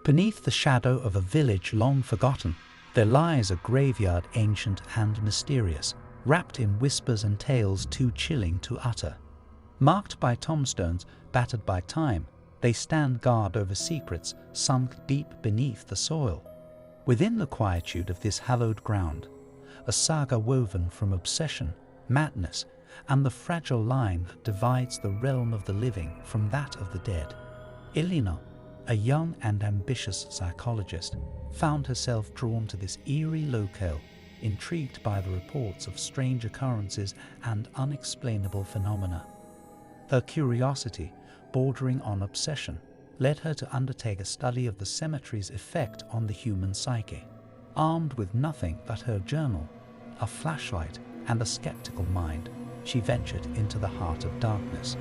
Beneath the shadow of a village long forgotten, there lies a graveyard ancient and mysterious, wrapped in whispers and tales too chilling to utter. Marked by tombstones battered by time, they stand guard over secrets sunk deep beneath the soil. Within the quietude of this hallowed ground, a saga woven from obsession, madness, and the fragile line that divides the realm of the living from that of the dead. Elena, a young and ambitious psychologist, found herself drawn to this eerie locale, intrigued by the reports of strange occurrences and unexplainable phenomena. Her curiosity, bordering on obsession, led her to undertake a study of the cemetery's effect on the human psyche. Armed with nothing but her journal, a flashlight, and a skeptical mind, she ventured into the heart of darkness.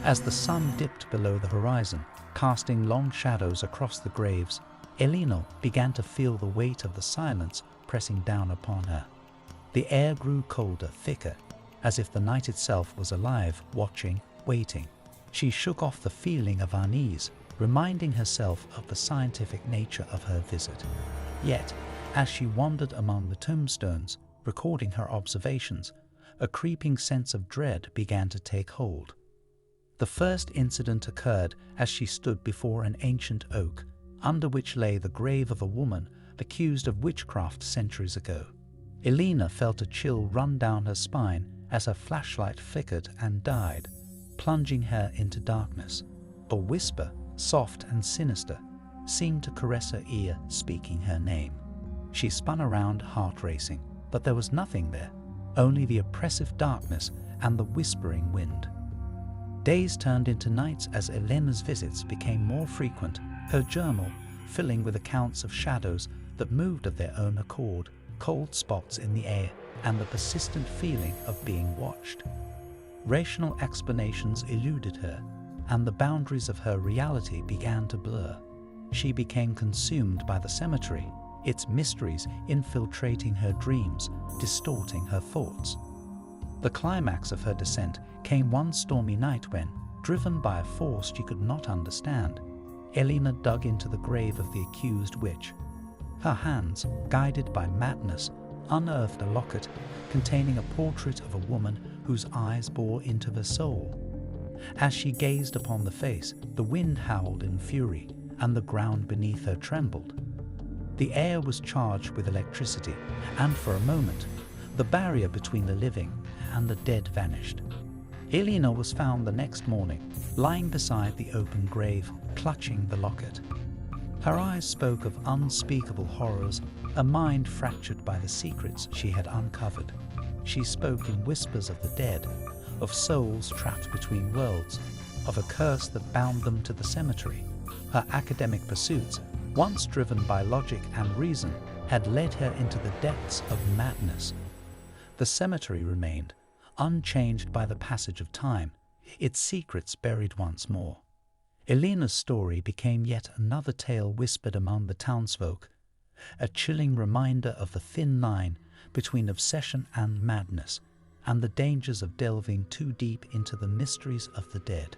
As the sun dipped below the horizon, casting long shadows across the graves, Elena began to feel the weight of the silence pressing down upon her. The air grew colder, thicker, as if the night itself was alive, watching, waiting. She shook off the feeling of unease, reminding herself of the scientific nature of her visit. Yet, as she wandered among the tombstones, recording her observations, a creeping sense of dread began to take hold. The first incident occurred as she stood before an ancient oak, under which lay the grave of a woman accused of witchcraft centuries ago. Elena felt a chill run down her spine as her flashlight flickered and died, plunging her into darkness. A whisper, soft and sinister, seemed to caress her ear, speaking her name. She spun around, heart racing, but there was nothing there, only the oppressive darkness and the whispering wind. Days turned into nights as Elena's visits became more frequent, her journal filling with accounts of shadows that moved of their own accord, cold spots in the air, and the persistent feeling of being watched. Rational explanations eluded her, and the boundaries of her reality began to blur. She became consumed by the cemetery, its mysteries infiltrating her dreams, distorting her thoughts. The climax of her descent came one stormy night when, driven by a force she could not understand, Elena dug into the grave of the accused witch. Her hands, guided by madness, unearthed a locket containing a portrait of a woman whose eyes bore into the soul. As she gazed upon the face, the wind howled in fury, and the ground beneath her trembled. The air was charged with electricity, and for a moment, the barrier between the living and the dead vanished. Elena was found the next morning, lying beside the open grave, clutching the locket. Her eyes spoke of unspeakable horrors, a mind fractured by the secrets she had uncovered. She spoke in whispers of the dead, of souls trapped between worlds, of a curse that bound them to the cemetery. Her academic pursuits, once driven by logic and reason, had led her into the depths of madness. The cemetery remained, unchanged by the passage of time, its secrets buried once more. Elena's story became yet another tale whispered among the townsfolk, a chilling reminder of the thin line between obsession and madness, and the dangers of delving too deep into the mysteries of the dead.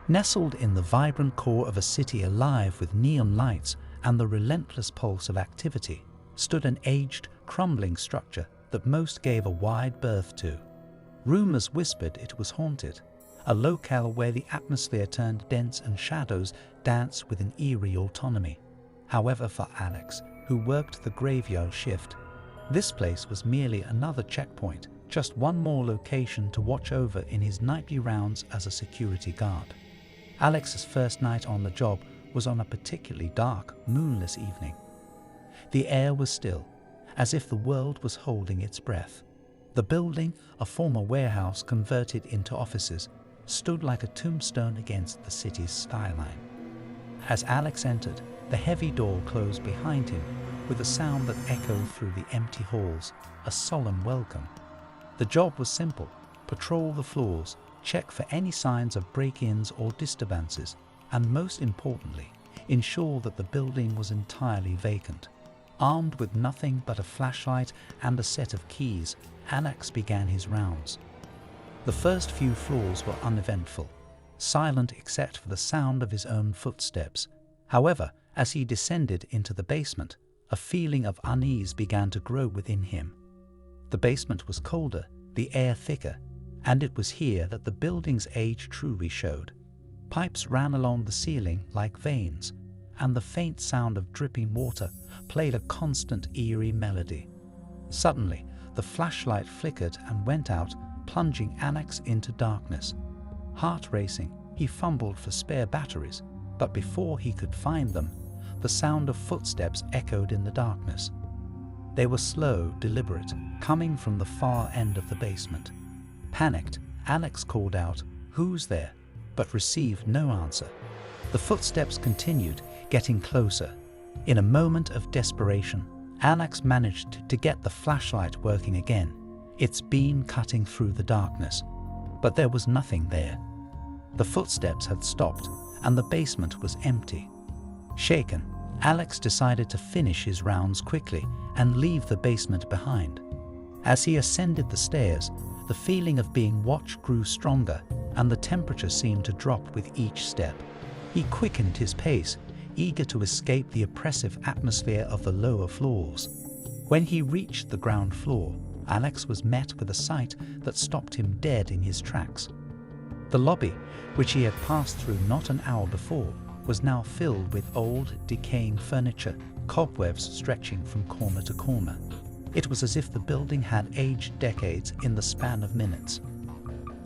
Nestled in the vibrant core of a city alive with neon lights and the relentless pulse of activity, stood an aged, crumbling structure that most gave a wide berth to. Rumors whispered it was haunted, a locale where the atmosphere turned dense and shadows danced with an eerie autonomy. However, for Alex, who worked the graveyard shift, this place was merely another checkpoint, just one more location to watch over in his nightly rounds as a security guard. Alex's first night on the job was on a particularly dark, moonless evening. The air was still, as if the world was holding its breath. The building, a former warehouse converted into offices, stood like a tombstone against the city's skyline. As Alex entered, the heavy door closed behind him with a sound that echoed through the empty halls, a solemn welcome. The job was simple: patrol the floors, check for any signs of break-ins or disturbances, and most importantly, ensure that the building was entirely vacant. Armed with nothing but a flashlight and a set of keys, Alex began his rounds. The first few floors were uneventful. silent except for the sound of his own footsteps. However, as he descended into the basement, a feeling of unease began to grow within him. The basement was colder, the air thicker, and it was here that the building's age truly showed. Pipes ran along the ceiling like veins, and the faint sound of dripping water played a constant eerie melody. Suddenly, the flashlight flickered and went out, plunging Alex into darkness. Heart racing, he fumbled for spare batteries, but before he could find them, the sound of footsteps echoed in the darkness. They were slow, deliberate, coming from the far end of the basement. Panicked, Alex called out, "Who's there?" but received no answer. The footsteps continued, getting closer. In a moment of desperation, Alex managed to get the flashlight working again, its beam cutting through the darkness. But there was nothing there. The footsteps had stopped, and the basement was empty. Shaken, Alex decided to finish his rounds quickly and leave the basement behind. As he ascended the stairs, the feeling of being watched grew stronger, and the temperature seemed to drop with each step. He quickened his pace, eager to escape the oppressive atmosphere of the lower floors. When he reached the ground floor, Alex was met with a sight that stopped him dead in his tracks. The lobby, which he had passed through not an hour before, was now filled with old, decaying furniture, cobwebs stretching from corner to corner. It was as if the building had aged decades in the span of minutes.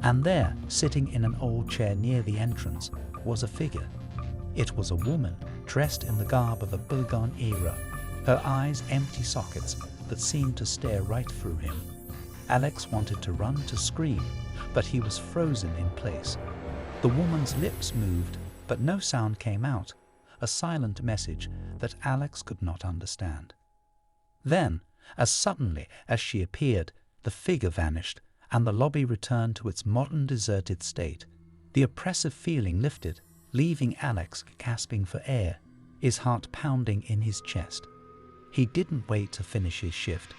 And there, sitting in an old chair near the entrance, was a figure. It was a woman, dressed in the garb of a bygone era, her eyes empty sockets that seemed to stare right through him. Alex wanted to run to scream, but he was frozen in place. The woman's lips moved, but no sound came out, a silent message that Alex could not understand. Then, as suddenly as she appeared, the figure vanished, and the lobby returned to its modern deserted state. The oppressive feeling lifted, leaving Alex gasping for air, his heart pounding in his chest. He didn't wait to finish his shift.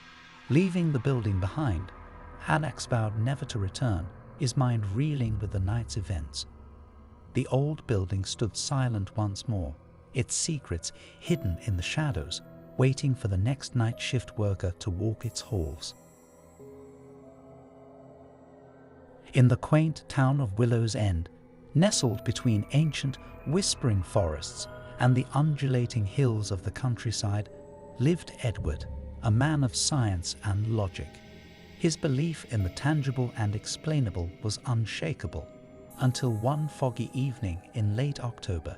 Leaving the building behind, Alex vowed never to return, his mind reeling with the night's events. The old building stood silent once more, its secrets hidden in the shadows, waiting for the next night shift worker to walk its halls. In the quaint town of Willow's End, nestled between ancient, whispering forests and the undulating hills of the countryside, lived Edward, a man of science and logic. His belief in the tangible and explainable was unshakable, until one foggy evening in late October,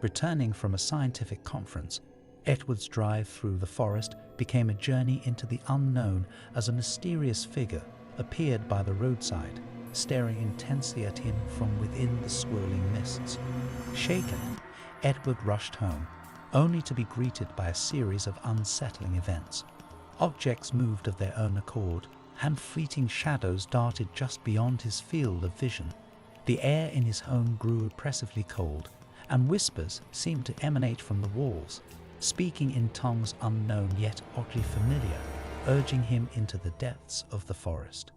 returning from a scientific conference, Edward's drive through the forest became a journey into the unknown as a mysterious figure appeared by the roadside, staring intensely at him from within the swirling mists. Shaken, Edward rushed home, only to be greeted by a series of unsettling events. Objects moved of their own accord, and fleeting shadows darted just beyond his field of vision. The air in his home grew oppressively cold, and whispers seemed to emanate from the walls, speaking in tongues unknown yet oddly familiar, urging him into the depths of the forest.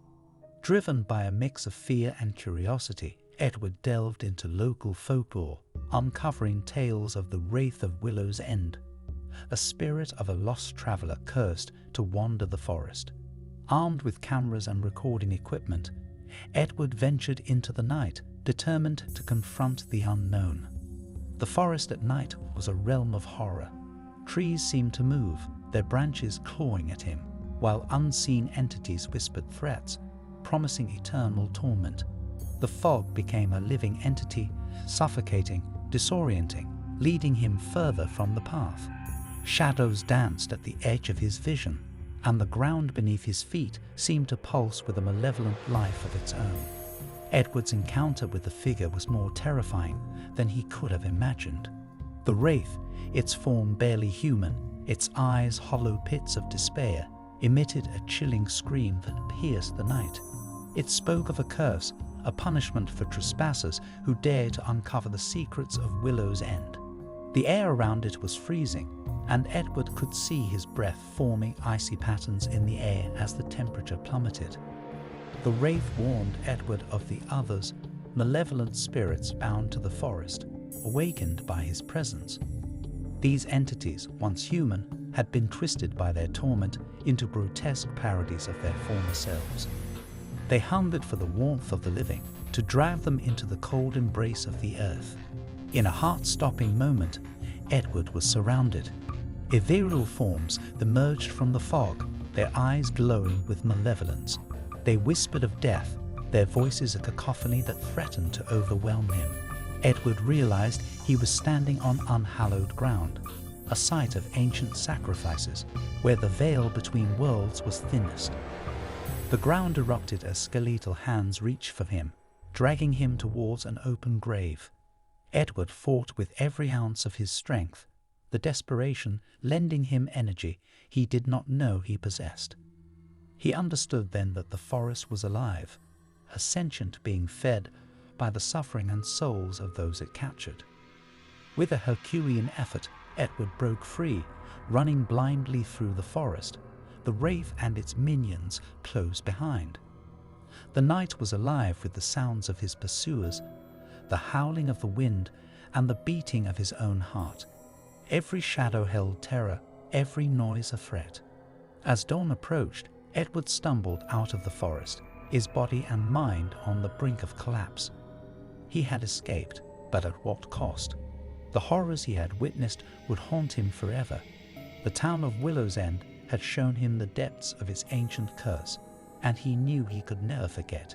Driven by a mix of fear and curiosity, Edward delved into local folklore, uncovering tales of the Wraith of Willow's End, a spirit of a lost traveler cursed to wander the forest. Armed with cameras and recording equipment, Edward ventured into the night, determined to confront the unknown. The forest at night was a realm of horror. Trees seemed to move, their branches clawing at him, while unseen entities whispered threats, promising eternal torment. The fog became a living entity, suffocating, disorienting, leading him further from the path. Shadows danced at the edge of his vision, and the ground beneath his feet seemed to pulse with a malevolent life of its own. Edward's encounter with the figure was more terrifying than he could have imagined. The wraith, its form barely human, its eyes hollow pits of despair, emitted a chilling scream that pierced the night. It spoke of a curse, a punishment for trespassers who dared to uncover the secrets of Willow's End. The air around it was freezing, and Edward could see his breath forming icy patterns in the air as the temperature plummeted. The wraith warned Edward of the others malevolent spirits bound to the forest, awakened by his presence. These entities, once human, had been twisted by their torment into grotesque parodies of their former selves. They hungered for the warmth of the living, to drive them into the cold embrace of the earth. In a heart-stopping moment, Edward was surrounded. Ethereal forms emerged from the fog, their eyes glowing with malevolence. They whispered of death, their voices a cacophony that threatened to overwhelm him. Edward realized he was standing on unhallowed ground, a site of ancient sacrifices, where the veil between worlds was thinnest. The ground erupted as skeletal hands reached for him, dragging him towards an open grave. Edward fought with every ounce of his strength, the desperation lending him energy he did not know he possessed. He understood then that the forest was alive, a sentient being fed by the suffering and souls of those it captured. With a Herculean effort, Edward broke free, running blindly through the forest, the wraith and its minions close behind. The night was alive with the sounds of his pursuers, the howling of the wind and the beating of his own heart. Every shadow held terror, every noise a threat. As dawn approached, Edward stumbled out of the forest, his body and mind on the brink of collapse. He had escaped, but at what cost? The horrors he had witnessed would haunt him forever. The town of Willow's End had shown him the depths of its ancient curse, and he knew he could never forget.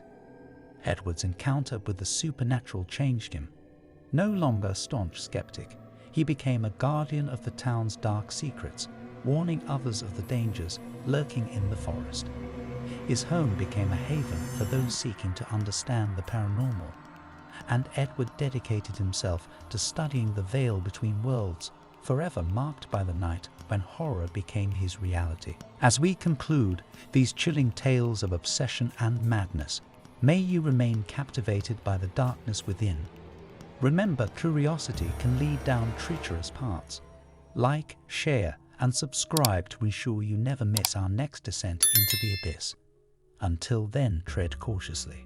Edward's encounter with the supernatural changed him. No longer a staunch skeptic, he became a guardian of the town's dark secrets, warning others of the dangers lurking in the forest. His home became a haven for those seeking to understand the paranormal, and Edward dedicated himself to studying the veil between worlds, forever marked by the night when horror became his reality. As we conclude these chilling tales of obsession and madness, may you remain captivated by the darkness within. Remember, curiosity can lead down treacherous paths. Like, share, and subscribe to ensure you never miss our next descent into the abyss. Until then, tread cautiously.